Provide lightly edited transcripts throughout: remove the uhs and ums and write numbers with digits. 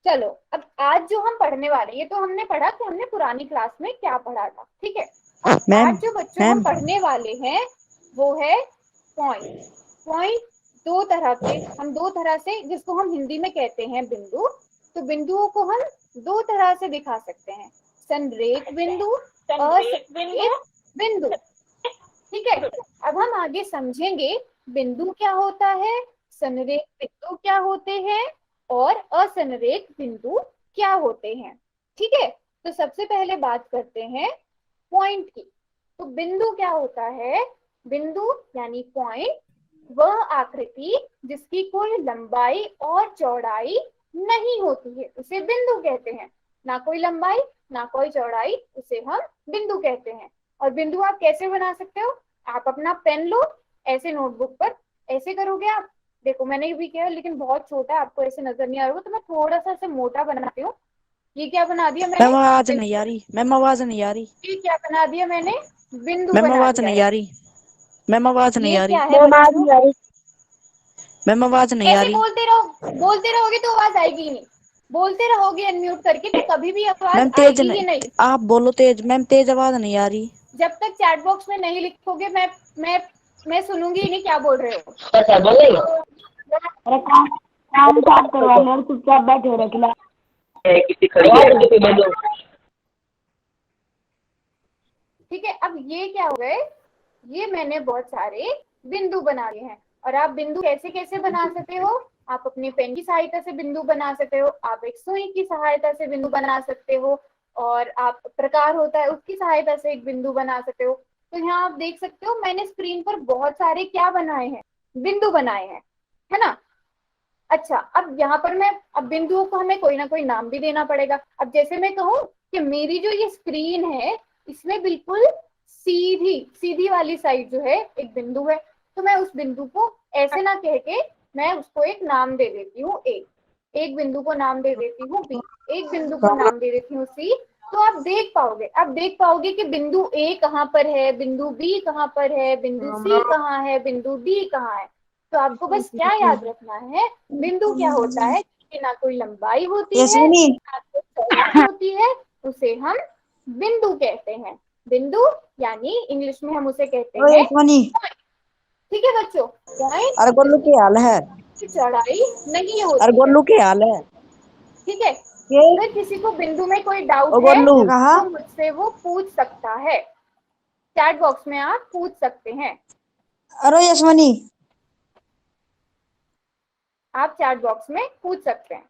चलो अब आज जो हम पढ़ने वाले, ये तो हमने पढ़ा कि हमने पुरानी क्लास में क्या पढ़ा था, ठीक है। अब मैम आज जो बच्चों हम मैम पढ़ने वाले हैं वो है पॉइंट। पॉइंट दो तरह के, हम दो तरह से, जिसको हम हिंदी में कहते हैं बिंदु, तो बिंदुओं को हम दो तरह से दिखा सकते हैं, संरेख बिंदु, असंरेख बिंदु, ठीक है। अब हम आगे समझेंगे बिंदु क्या होता है, संरेख बिंदु क्या होते हैं और असंरेख बिंदु क्या होते हैं, ठीक है। तो सबसे पहले बात करते हैं पॉइंट की। तो बिंदु क्या होता है, बिंदु यानी पॉइंट वह आकृति जिसकी कोई लंबाई और चौड़ाई नहीं होती है उसे बिंदु कहते हैं। ना कोई लंबाई ना कोई चौड़ाई, उसे हम बिंदु कहते हैं। और बिंदु आप कैसे बना सकते हो, आप अपना पेन लो, ऐसे नोटबुक पर ऐसे करोगे आप, देखो मैंने भी किया लेकिन बहुत छोटा है, आपको ऐसे नजर नहीं आ रहा होगा, तो मैं थोड़ा सा ऐसे मोटा बनाती हूँ। ये क्या बना दिया मैंने, मैम आवाज नहीं आ बिंदु। रही, मैम आवाज नहीं आ रही, ये क्या बना दिया मैंने, बिंदु मैम बना आवाज दिया नहीं है। आ रही, मैम आवाज नहीं ये आ क्या रही, है बच्चों, मैम आवाज नहीं आ ऐसे रही। बोलते रहो, बोलते रहोगे तो आवाज आएगी ही नहीं, बोलते रहोगे अनम्यूट करके तो कभी भी आवाज मैम तेज आएगी ही नहीं, नहीं। आप बोलो तेज, मैम तेज आवाज नहीं आ रही। जब तक चैट बॉक्स में नहीं लिखोगे मैं मैं सुनूंगी ही नहीं क्या बोल रहे हो। अरे काम साफ करवा लो और चुपचाप बैठे हो रखला। ठीक है, अब ये क्या हो गए, ये मैंने बहुत सारे बिंदु बना लिए हैं। और आप बिंदु कैसे कैसे बना सकते हो, आप अपने पेन की सहायता से बिंदु बना सकते हो, आप एक सुई की सहायता से बिंदु बना सकते हो, और आप प्रकार होता है उसकी सहायता से एक बिंदु बना सकते हो। तो यहाँ आप देख सकते हो मैंने स्क्रीन पर बहुत सारे क्या बनाए हैं, बिंदु बनाए हैं, है ना। अच्छा, अब यहाँ पर मैं, अब बिंदुओं को हमें कोई ना कोई नाम भी देना पड़ेगा। अब जैसे मैं कहूँ कि मेरी जो ये स्क्रीन है इसमें बिल्कुल सीधी सीधी वाली साइड जो है एक बिंदु है, तो मैं उस बिंदु को ऐसे ना कह के मैं उसको एक नाम दे देती हूँ ए, एक बिंदु को नाम दे देती हूँ बी, एक बिंदु को नाम दे देती हूँ सी। तो आप देख पाओगे, अब देख पाओगे कि बिंदु ए कहाँ पर है, बिंदु बी कहाँ पर है, बिंदु सी कहाँ है, बिंदु डी कहाँ है। तो आपको बस क्या याद रखना है, बिंदु क्या होता है कि ना कोई लंबाई होती है यशविनी, ना कोई चौड़ाई होती है, उसे हम बिंदु कहते हैं। बिंदु यानी इंग्लिश में हम उसे कहते ओ हैं यशवनी, पॉइंट, ठीक है बच्चों। पॉइंट अरे गोलू जिसकी की हाल है? चौड़ाई नहीं अरे होती है, गोलू की हाल है? ठीक है। ये अगर किसी को बिंदु में कोई डाउट ओ है गोलू कहा? तो मुझसे वो पूछ सकता है, चैट बॉक्स में आप पूछ सकते हैं, अरे यशवनी, आप चैट बॉक्स में पूछ सकते हैं।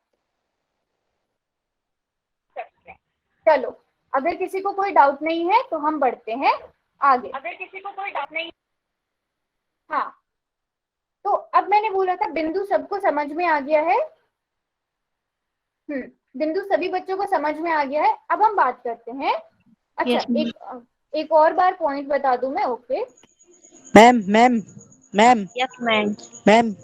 चलो, अगर किसी को कोई डाउट नहीं है तो हम बढ़ते हैं आगे। अगर किसी को कोई डाउट नहीं, हाँ, तो अब मैंने बोला था बिंदु सबको समझ में आ गया है। बिंदु सभी बच्चों को समझ में आ गया है। अब हम बात करते हैं, अच्छा एक और बार पॉइंट बता दूं मैं, okay. Ma'am ma'am ma'am yes ma'am. Ma'am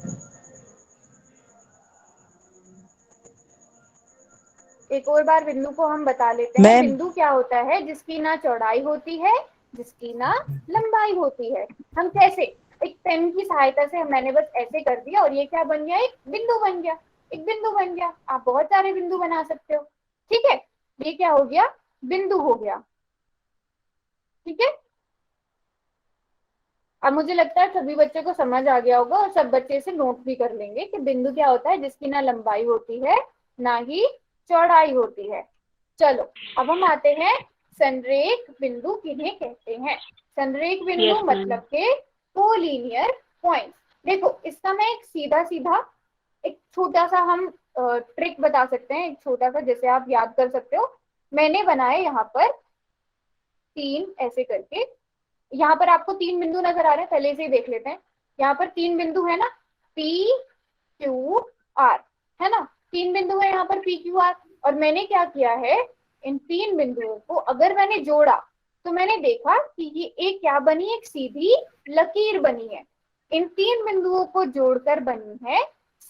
एक और बार बिंदु को हम बता लेते हैं, मैम बिंदु क्या होता है जिसकी ना चौड़ाई होती है जिसकी ना लंबाई होती है। हम कैसे, एक पेन की सहायता से मैंने बस ऐसे कर दिया और ये क्या बन गया, एक बिंदु बन गया, एक बिंदु बन गया। आप बहुत सारे बिंदु बना सकते हो, ठीक है। ये क्या हो गया, बिंदु हो गया, ठीक है। अब मुझे लगता है सभी बच्चों को समझ आ गया होगा और सब बच्चे इसे नोट भी कर लेंगे कि बिंदु क्या होता है जिसकी ना लंबाई होती है ना ही चौड़ाई होती है। चलो, अब हम आते हैं संरेख बिंदु किन्हें कहते हैं। संरेख बिंदु मतलब के कोलिनियर पॉइंट। देखो इसका मैं एक सीधा सीधा एक छोटा सा हम ट्रिक बता सकते हैं, एक छोटा सा जैसे आप याद कर सकते हो। मैंने बनाए यहाँ पर तीन ऐसे करके, यहाँ पर आपको तीन बिंदु नजर आ रहे हैं, पहले से ही देख लेते हैं। यहाँ पर तीन बिंदु है ना, पी क्यू आर, है ना, तीन बिंदु है यहाँ पर पी क्यू आर। और मैंने क्या किया है, इन तीन बिंदुओं को अगर मैंने जोड़ा तो मैंने देखा कि ये एक क्या बनी, एक सीधी लकीर बनी है। इन तीन बिंदुओं को जोड़कर बनी है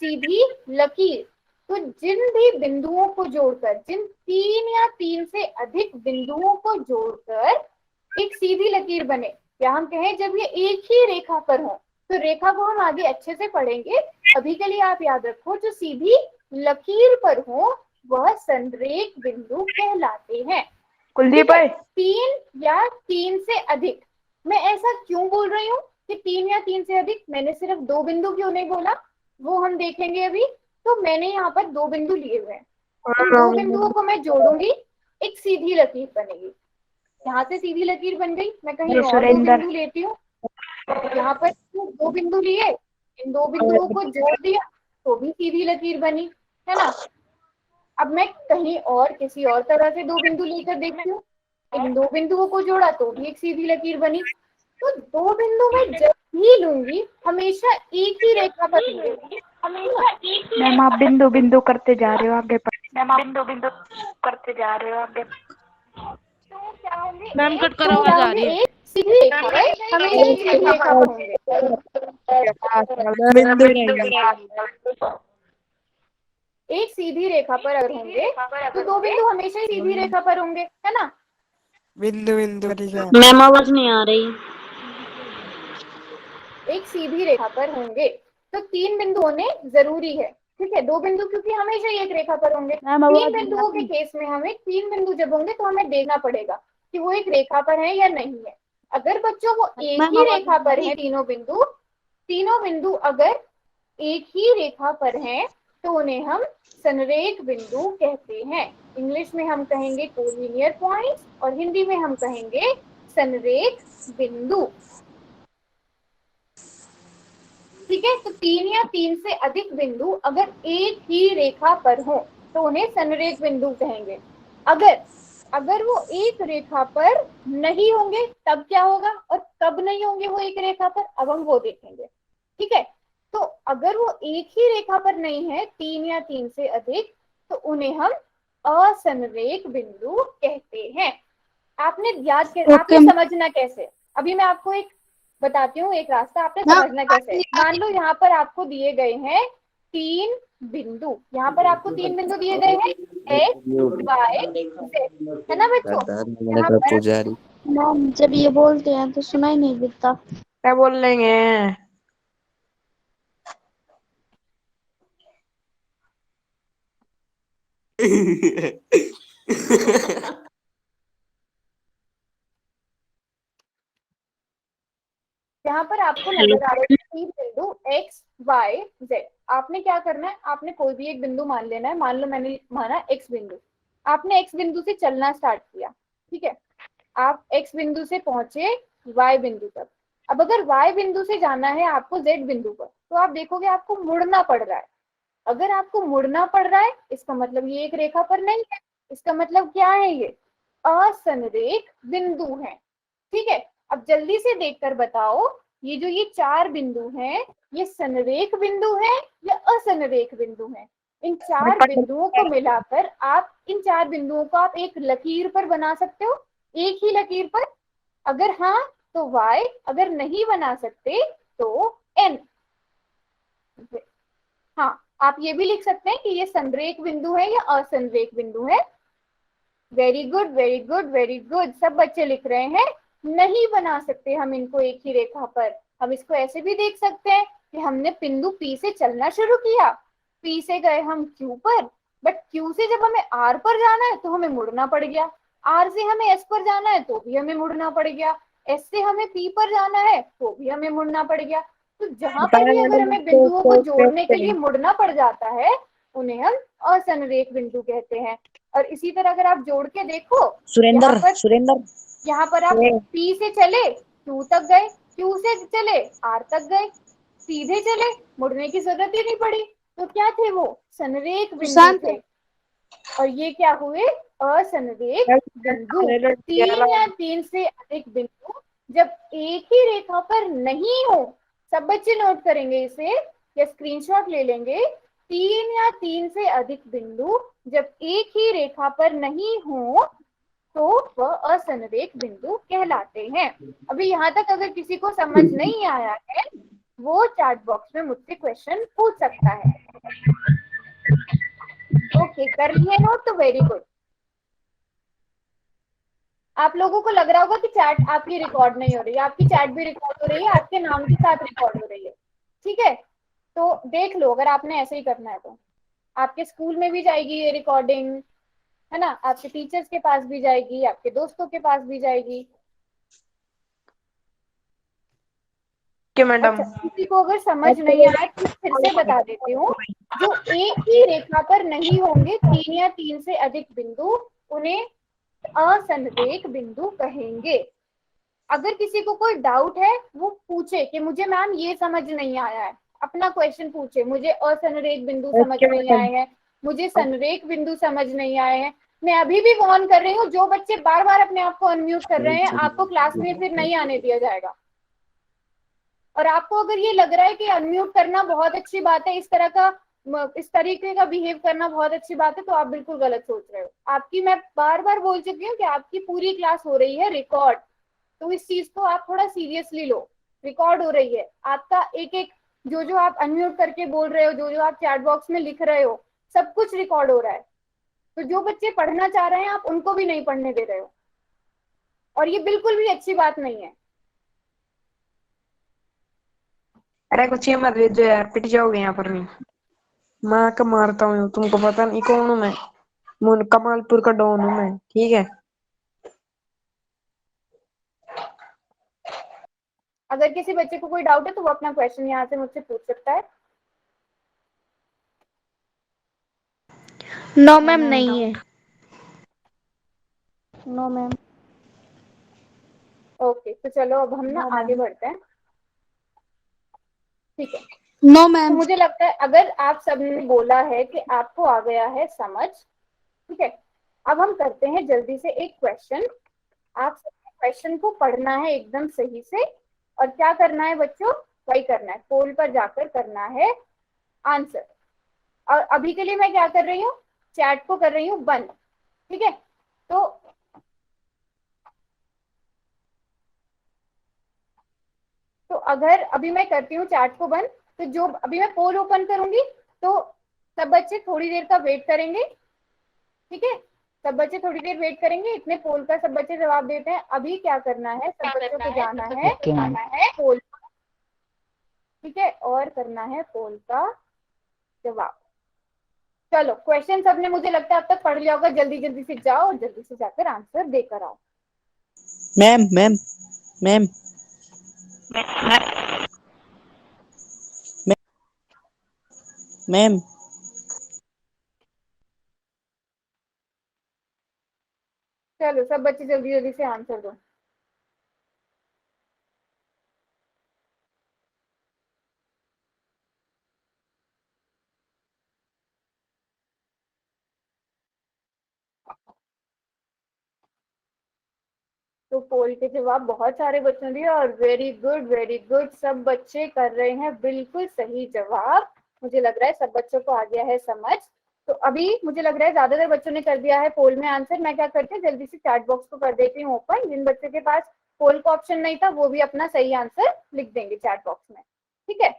सीधी लकीर। तो जिन भी बिंदुओं को जोड़कर, जिन तीन या तीन से अधिक बिंदुओं को जोड़कर एक सीधी लकीर बने, या हम कहें जब ये एक ही रेखा पर हो, तो रेखा को हम आगे अच्छे से पढ़ेंगे। अभी के लिए आप याद रखो जो सीधी लकीर पर हो वह संरेख बिंदु कहलाते हैं। कुलदीप भाई 3 या 3 से अधिक, मैं ऐसा क्यों बोल रही हूँ कि 3 या 3 से अधिक, मैंने सिर्फ 2 बिंदु क्यों नहीं बोला, वो हम देखेंगे अभी। तो मैंने यहाँ पर 2 बिंदु लिए हुए हैं, इन 2 बिंदुओं को मैं जोड़ूंगी, एक सीधी लकीर बनेगी। यहाँ से सीधी लकीर बन गई, मैं कहीं और 2 सुरेंद्र बिंदु लेती हूँ, यहाँ पर 2 बिंदु लिए, इन 2 बिंदुओं को जोड़ दिया तो भी सीधी लकीर बनी, है ना। अब मैं कहीं और किसी और तरह से 2 बिंदु लेकर देखती हूँ, इन 2 बिंदुओं को जोड़ा तो भी एक सीधी लकीर बनी। तो 2 बिंदु मैं जब भी लूंगी हमेशा एक ही रेखा पर लूंगी, हमेशा एक ही मैम आप बिंदु बिंदु करते जा रहे हो आगे मैम आप बिंदु बिंदु करते जा रहे हो आगे। तो क्या होंगे, मैम एक कट कर तो क्या आवाज आ होंगे, रही है। एक सीधी रेखा पर, हमेशा एक सीधी रेखा पर होंगे। एक सीधी रेखा पर अगर होंगे तो 2 बिंदु हमेशा ही सीधी रेखा पर होंगे, है ना। बिंदु बिंदु मैम आवाज नहीं आ रही। एक सीधी रेखा पर होंगे तो 3 बिंदु होने जरूरी है, ठीक है। 2 बिंदु क्योंकि हमेशा ही एक रेखा पर होंगे। 3 बिंदुओं के केस में हमें 3 बिंदु जब होंगे तो हमें देखना पड़ेगा कि वो एक रेखा पर है या नहीं है। अगर बच्चों वो एक ही रेखा पर है, तीनों बिंदु अगर एक ही रेखा पर हैं तो उन्हें हम संरेख बिंदु कहते हैं। इंग्लिश में हम कहेंगे कोलिनियर पॉइंट्स और हिंदी में हम कहेंगे संरेख बिंदु, ठीक है। तो 3 या 3 से अधिक बिंदु अगर एक ही रेखा पर हो तो उन्हें संरेख बिंदु कहेंगे। अगर वो एक रेखा पर नहीं होंगे तब क्या होगा, और कब नहीं होंगे वो एक रेखा पर, अब हम वो देखेंगे, ठीक है। तो अगर वो एक ही रेखा पर नहीं है, 3 या 3 से अधिक, तो उन्हें हम असंरेख बिंदु कहते हैं। आपने आपने समझना कैसे, अभी मैं आपको एक बताती हूँ, एक रास्ता आपने समझना कैसे है। मान लो यहाँ पर आपको दिए गए हैं 3 बिंदु, यहाँ पर आपको 3 बिंदु दिए गए हैं X, Y, Z, है ना बच्चों। यहाँ पर पुजारी मैम जब ये बोलते हैं तो सुनाई नहीं देता। क्या बोल लेंगे। यहाँ पर आपको नजर आ रहे हैं 3 बिंदु X, Y, Z। आपने क्या करना है, आपने कोई भी एक बिंदु मान लेना है। मान लो मैंने माना X बिंदु, आपने X बिंदु से चलना स्टार्ट किया, ठीक है। आप X बिंदु से पहुंचे Y बिंदु तक। अब अगर Y बिंदु से जाना है आपको Z बिंदु पर, तो आप देखोगे आपको मुड़ना पड़ रहा है। अगर आपको मुड़ना पड़ रहा है इसका मतलब ये एक रेखा पर नहीं है, इसका मतलब क्या है, ये असंरेख बिंदु है, ठीक है। अब जल्दी से देखकर बताओ, ये 4 बिंदु हैं, ये संरेख बिंदु है या असंरेख बिंदु है। इन 4 बिंदुओं को मिलाकर आप इन 4 बिंदुओं को आप एक लकीर पर बना सकते हो, एक ही लकीर पर। अगर हाँ तो y, अगर नहीं बना सकते तो n। हाँ, आप ये भी लिख सकते हैं कि ये संरेख बिंदु है या असंरेख बिंदु है। Very good very good very good, सब बच्चे लिख रहे हैं। नहीं बना सकते हम इनको एक ही रेखा पर। हम इसको ऐसे भी देख सकते हैं कि हमने बिंदु P से चलना शुरू किया, P से गए हम Q पर, बट Q से जब हमें R पर जाना है तो हमें मुड़ना पड़ गया, R से हमें S पर जाना है तो भी हमें मुड़ना पड़ गया, S से हमें P पर जाना है तो भी हमें मुड़ना पड़ गया। तो जहां पर भी अगर हमें बिंदुओं को जोड़ने के लिए मुड़ना पड़ जाता है उन्हें हम असंरेख बिंदु कहते हैं। और इसी तरह अगर आप जोड़ के देखो, यहाँ पर आप P से चले Q तक गए, Q से चले R तक गए, सीधे चले, मुड़ने की जरूरत ही नहीं पड़ी। तो क्या थे वो, संरेख बिंदु थे। और ये क्या हुए, असंरेख बिंदु। 3 या 3 से अधिक बिंदु जब एक ही रेखा पर नहीं हो, सब बच्चे नोट करेंगे इसे या स्क्रीनशॉट ले लेंगे। 3 या 3 से अधिक बिंदु जब एक ही रेखा पर नहीं हो तो वह असंरेख बिंदु कहलाते हैं। अभी यहाँ तक अगर किसी को समझ नहीं आया है वो चैट बॉक्स में मुझसे क्वेश्चन पूछ सकता है। ओके, कर लिए नोट तो वेरी गुड। आप लोगों को लग रहा होगा कि चैट आपकी रिकॉर्ड नहीं हो रही है, आपकी चैट भी रिकॉर्ड हो रही है, आपके नाम के साथ रिकॉर्ड हो रही है, ठीक है। तो देख लो अगर आपने ऐसे ही करना है तो आपके स्कूल में भी जाएगी ये रिकॉर्डिंग, है ना, आपके टीचर्स के पास भी जाएगी, आपके दोस्तों के पास भी जाएगी। Okay madam. अच्छा, किसी को अगर समझ नहीं आया तो मैं फिर से बता देती हूँ। जो एक ही रेखा पर नहीं होंगे 3 या 3 से अधिक बिंदु, उन्हें असंरेख बिंदु कहेंगे। अगर किसी को कोई डाउट है वो पूछे कि मुझे मैम ये समझ नहीं आया है, अपना क्वेश्चन पूछे, मुझे असंरेख बिंदु समझ ओके नहीं मैडम। आए हैं, मुझे संरेख बिंदु समझ नहीं आए हैं। मैं अभी भी वार्न कर रही हूँ, जो बच्चे बार बार अपने आप को अनम्यूट कर रहे हैं, आपको क्लास में फिर नहीं आने दिया जाएगा। और आपको अगर ये लग रहा है कि अनम्यूट करना बहुत अच्छी बात है, इस तरीके का बिहेव करना बहुत अच्छी बात है, तो आप बिल्कुल गलत सोच रहे हो। आपकी, मैं बार बार बोल चुकी हूँ कि आपकी पूरी क्लास हो रही है रिकॉर्ड, तो इस चीज को आप थोड़ा सीरियसली लो। रिकॉर्ड हो रही है, आपका एक एक जो जो आप अनम्यूट करके बोल रहे हो, जो जो आप चैट बॉक्स में लिख रहे हो, सब कुछ रिकॉर्ड हो रहा है। तो जो बच्चे पढ़ना चाह रहे हैं आप उनको भी नहीं पढ़ने दे रहे हो, और ये बिल्कुल भी अच्छी बात नहीं है। अरे कुछ ये मत भेजो यार, पिट जाओगे यहाँ पर। नहीं, मैं कब मारता हूँ तुमको पता नहीं कौन हूँ मैं। कमालपुर का डॉन हूँ मैं, ठीक है। अगर किसी बच्चे को कोई डाउट है तो वो अपना क्वेश्चन यहाँ से मुझसे पूछ सकता है। नो मैम, नहीं है। No ma'am. ओके, तो चलो अब हम ना आगे बढ़ते हैं, ठीक है। नो तो मैम। मुझे लगता है अगर आप सबने बोला है कि आपको आ गया है समझ, ठीक है, अब हम करते हैं जल्दी से एक क्वेश्चन। आप सबने क्वेश्चन को पढ़ना है एकदम सही से, और क्या करना है बच्चों, वही करना है, पोल पर जाकर करना है आंसर। और अभी के लिए मैं क्या कर रही हूँ, चैट को कर रही हूँ बंद, ठीक है। तो अगर अभी मैं करती हूँ चैट को बंद, तो जो अभी मैं पोल ओपन करूंगी, तो सब बच्चे थोड़ी देर का वेट करेंगे, ठीक है। सब बच्चे थोड़ी देर वेट करेंगे, इतने पोल का सब बच्चे जवाब देते हैं। अभी क्या करना है, सब बच्चों को जाना है पोल, ठीक है, और करना है पोल का जवाब। चलो, क्वेश्चन सबने मुझे लगता है अब तक पढ़ लिया होगा, जल्दी जल्दी से जाओ और जल्दी से जाकर आंसर देकर आओ। मैम मैम मैम मैम चलो सब बच्चे जल्दी जल्दी से आंसर दो। तो पोल के जवाब बहुत सारे बच्चों दिए, और वेरी गुड वेरी गुड, सब बच्चे कर रहे हैं बिल्कुल सही जवाब। मुझे लग रहा है सब बच्चों को आ गया है समझ। तो अभी मुझे लग रहा है ज्यादातर बच्चों ने कर दिया है पोल में आंसर। मैं क्या करती हूँ, जल्दी से चैट बॉक्स को कर देती हूँ ओपन। जिन बच्चों के पास पोल का ऑप्शन नहीं था वो भी अपना सही आंसर लिख देंगे चैट बॉक्स में, ठीक है।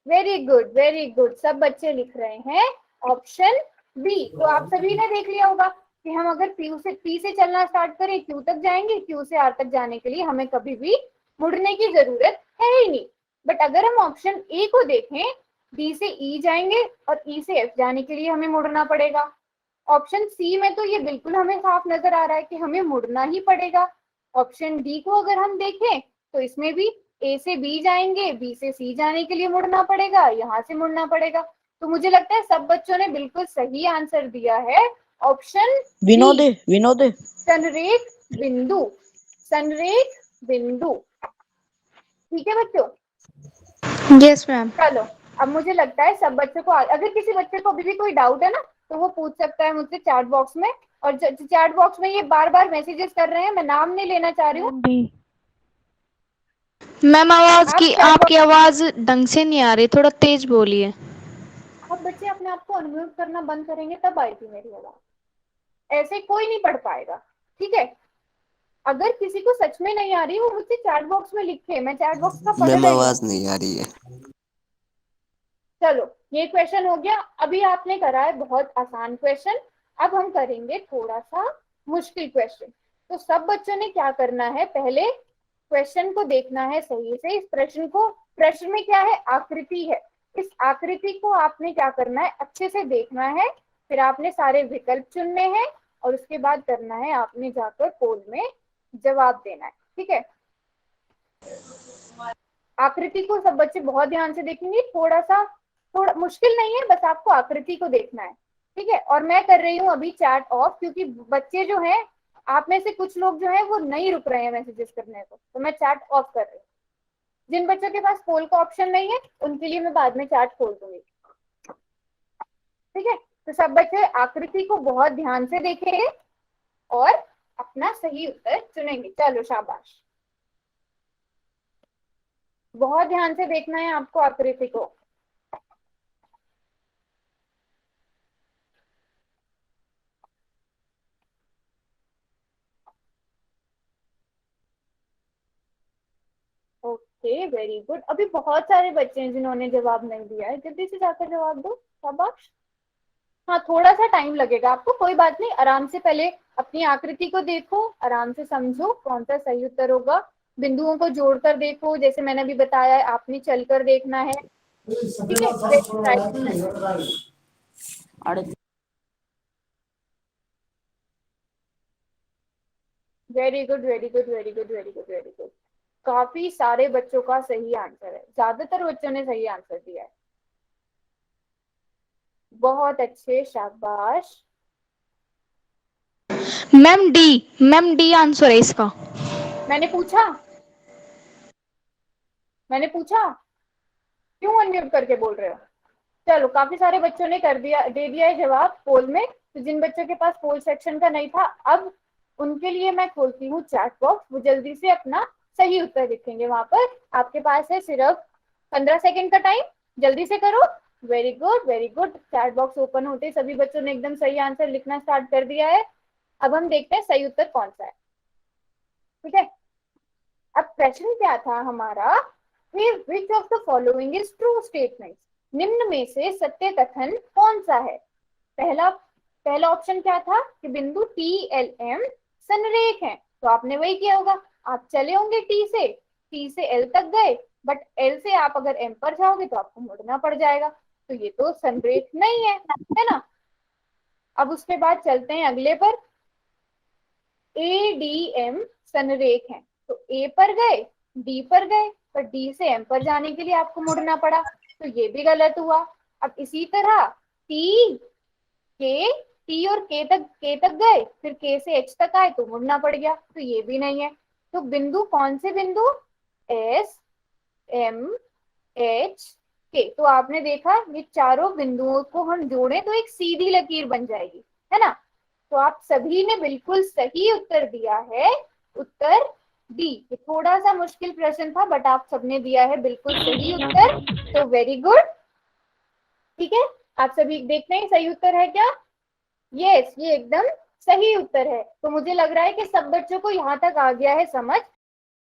वेरी गुड वेरी गुड, सब बच्चे लिख रहे हैं ऑप्शन बी। तो आप सभी ने देख लिया होगा कि हम अगर पी से चलना स्टार्ट करें क्यू तक जाएंगे, क्यू से आर तक जाने के लिए हमें कभी भी मुड़ने की जरूरत है ही नहीं। बट अगर हम ऑप्शन ए को देखें, डी से ई जाएंगे और ई से एफ जाने के लिए हमें मुड़ना पड़ेगा। ऑप्शन सी में तो ये बिल्कुल हमें साफ नजर आ रहा है कि हमें मुड़ना ही पड़ेगा। ऑप्शन डी को अगर हम देखें तो इसमें भी ए से बी जाएंगे, बी से सी जाने के लिए मुड़ना पड़ेगा, यहाँ से मुड़ना पड़ेगा। तो मुझे लगता है सब बच्चों ने बिल्कुल सही आंसर दिया है, ऑप्शन विनोद बी, विनोद संरेख बिंदु। संरेख बिंदु, ठीक है बच्चों। Yes ma'am. चलो, अब मुझे लगता है सब बच्चों को, अगर किसी बच्चे को अभी भी कोई डाउट है ना, तो वो पूछ सकता है मुझसे चैट बॉक्स में। और चैट बॉक्स में ये बार बार मैसेजेस कर रहे हैं, मैं नाम नहीं लेना चाह रही हूँ। मैम, आप चैट आपकी बॉक्स, आवाज ढंग से नहीं आ रही, थोड़ा तेज बोलिए। अब बच्चे अपने आप को अनम्यूट करना बंद करेंगे तब आएगी मेरी आवाज, ऐसे कोई नहीं पढ़ पाएगा, ठीक है। अगर किसी को सच में नहीं आ रही वो मुझसे चैट बॉक्स में लिखे, मैं चैट बॉक्स का पढ़ मैम रही हूँ। आवाज नहीं आ रही है। चलो, ये क्वेश्चन हो गया। अभी आपने करा है बहुत आसान क्वेश्चन, अब हम करेंगे थोड़ा सा मुश्किल क्वेश्चन। तो सब बच्चों ने क्या करना है, पहले क्वेश्चन को देखना है सही से। इस प्रश्न में क्या है, आकृति है। इस आकृति को आपने क्या करना है, अच्छे से देखना है, फिर आपने सारे विकल्प चुनने हैं और उसके बाद करना है आपने जाकर पोल में जवाब देना है। ठीक है, आकृति को सब बच्चे बहुत ध्यान से देखेंगे, थोड़ा मुश्किल नहीं है, बस आपको आकृति को देखना है। ठीक है, और मैं कर रही हूँ अभी चैट ऑफ, क्योंकि बच्चे जो हैं, आप में से कुछ लोग जो हैं वो नहीं रुक रहे हैं मैसेजेस करने को, तो मैं चैट ऑफ कर रही हूँ। जिन बच्चों के पास पोल का ऑप्शन नहीं है उनके लिए मैं बाद में चैट खोल दूंगी। ठीक है, तो सब बच्चे आकृति को बहुत ध्यान से देखेंगे और अपना सही उत्तर चुनेंगे। चलो शाबाश, बहुत ध्यान से देखना है आपको आकृति को। Okay, very good. अभी बहुत सारे बच्चे हैं जिन्होंने जवाब नहीं दिया है, जल्दी से जाकर जवाब दो, शाबाश। हाँ, थोड़ा सा टाइम लगेगा आपको, कोई बात नहीं, आराम से पहले अपनी आकृति को देखो, आराम से समझो कौन सा सही उत्तर होगा, बिंदुओं को जोड़कर देखो, जैसे मैंने अभी बताया है, आपने चलकर देखना है। ठीक है, very good, very good, very good, very good, very good. काफी सारे बच्चों का सही आंसर है, ज्यादातर बच्चों ने सही आंसर दिया है, बहुत अच्छे, शाबाश। मैम डी आंसर है इसका। मैंने पूछा क्यों अनम्यूट करके बोल रहे हो? चलो, काफी सारे बच्चों ने दे दिया है जवाब पोल में। तो जिन बच्चों के पास पोल सेक्शन का नहीं था, अब उनके लिए मैं खोलती हूँ चैट बॉक्स, वो जल्दी से अपना सही उत्तर लिखेंगे वहां पर। आपके पास है सिर्फ 15 सेकेंड का टाइम, जल्दी से करो। Very good, very good. Chat box open होते सभी बच्चों ने एकदम सही आंसर लिखना स्टार्ट कर दिया है। अब हम देखते हैं सही उत्तर कौन सा है। ठीक है, अब प्रश्न क्या था हमारा, which of the following is true statement, निम्न में से सत्य कथन कौन सा है? पहला ऑप्शन क्या था कि बिंदु टी एल एम संरेख है, तो आपने वही किया होगा, आप चले होंगे टी से एल तक गए, बट एल से आप अगर एम पर जाओगे तो आपको मुड़ना पड़ जाएगा, तो ये तो संरेख नहीं है ना। अब उसके बाद चलते हैं अगले पर, ए डी एम संरेख है, तो ए पर गए, डी पर गए, पर डी से एम पर जाने के लिए आपको मुड़ना पड़ा, तो ये भी गलत हुआ। अब इसी तरह टी और के तक गए, फिर के से एच तक आए तो मुड़ना पड़ गया, तो ये भी नहीं है। तो बिंदु कौन से बिंदु, एस एम एच के, तो आपने देखा ये चारों बिंदुओं को हम जोड़े तो एक सीधी लकीर बन जाएगी, है ना। तो आप सभी ने बिल्कुल सही उत्तर दिया है, उत्तर डी। ये थोड़ा सा मुश्किल प्रश्न था, बट आप सबने दिया है बिल्कुल सही उत्तर, तो वेरी गुड। ठीक है, आप सभी देखते हैं सही उत्तर है क्या? यस, ये एकदम सही उत्तर है। तो मुझे लग रहा है कि सब बच्चों को यहाँ तक आ गया है समझ